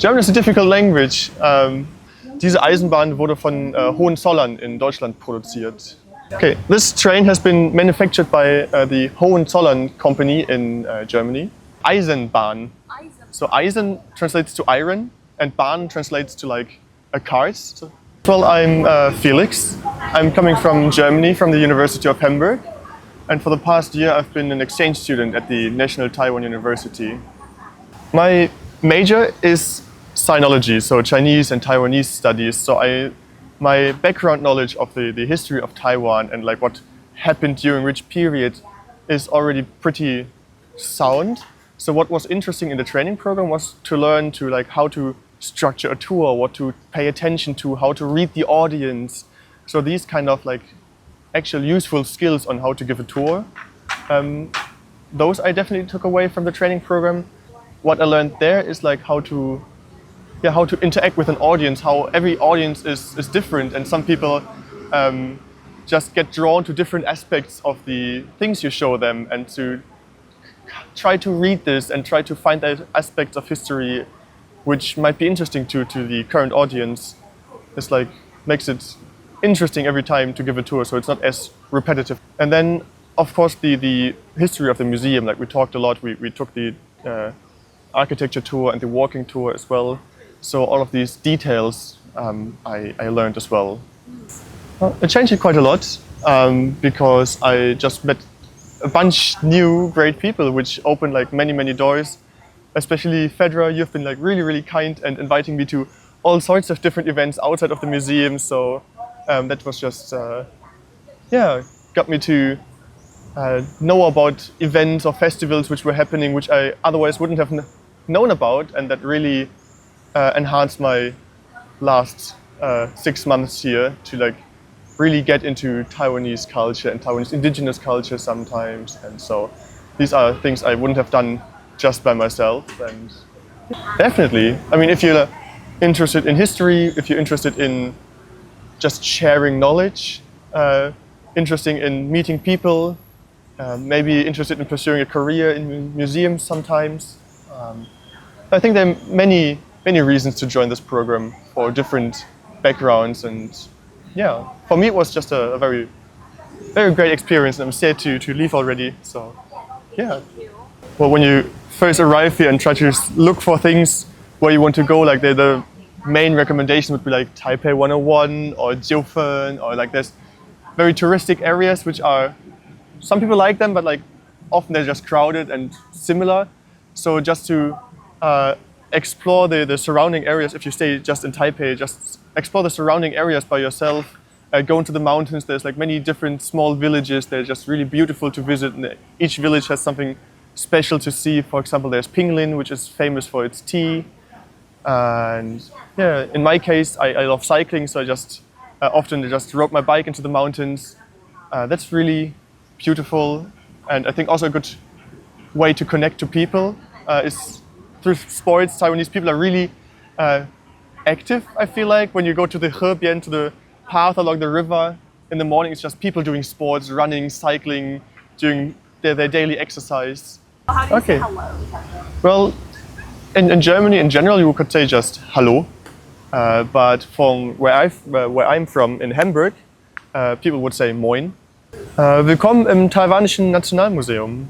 German is a difficult language. Diese Eisenbahn wurde von Hohenzollern in Deutschland produziert. Okay, this train has been manufactured by the Hohenzollern company in Germany. Eisenbahn. So Eisen translates to iron, and Bahn translates to like a cart. Well, I'm Felix. I'm coming from Germany, from the University of Hamburg. And for the past year, I've been an exchange student at the National Taiwan University. My major is Sinology, so Chinese and Taiwanese studies. So my background knowledge of the history of Taiwan and like what happened during which period is already pretty sound. So what was interesting in the training program was to learn to like how to structure a tour, what to pay attention to, how to read the audience. So these kind of like actual useful skills on how to give a tour. Those I definitely took away from the training program. What I learned there is like how to interact with an audience, how every audience is different, and some people just get drawn to different aspects of the things you show them, and to try to read this and try to find that aspects of history which might be interesting to the current audience. It's like makes it interesting every time to give a tour, so it's not as repetitive. And then, of course, the history of the museum. Like we talked a lot. We took the architecture tour and the walking tour as well. So all of these details I learned as well. It changed it quite a lot because I just met a bunch new great people, which opened like many doors. Especially Fedra, you've been like really kind and inviting me to all sorts of different events outside of the museum. So that was just got me to know about events or festivals which were happening, which I otherwise wouldn't have known about, and that really enhanced my last 6 months here to like really get into Taiwanese culture and Taiwanese indigenous culture sometimes. And so these are things I wouldn't have done just by myself. And definitely, I mean, if you're interested in history, if you're interested in just sharing knowledge, interested in meeting people, maybe interested in pursuing a career in museums sometimes. I think there are many reasons to join this program for different backgrounds, and yeah, for me it was just a very great experience, and I'm sad to leave already. So yeah. Well, when you first arrive here and try to look for things where you want to go, like the main recommendation would be like Taipei 101 or Jiufen, or like there's very touristic areas which are, some people like them, but like often they're just crowded and similar. So just to explore the surrounding areas, if you stay just in Taipei, just explore the surrounding areas by yourself. Go into the mountains. There's like many different small villages. They're just really beautiful to visit, and each village has something special to see. For example, there's Pinglin, which is famous for its tea. And yeah, in my case, I love cycling, so I just often just rode my bike into the mountains. That's really beautiful, and I think also a good way to connect to people is through sports. Taiwanese people are really active, I feel like. When you go to the Hebian, to the path along the river, in the morning it's just people doing sports, running, cycling, doing their daily exercise. How do you say hello? Well, in Germany in general you could say just Hallo, but from where I'm from in Hamburg, people would say Moin. Willkommen im Taiwanischen Nationalmuseum.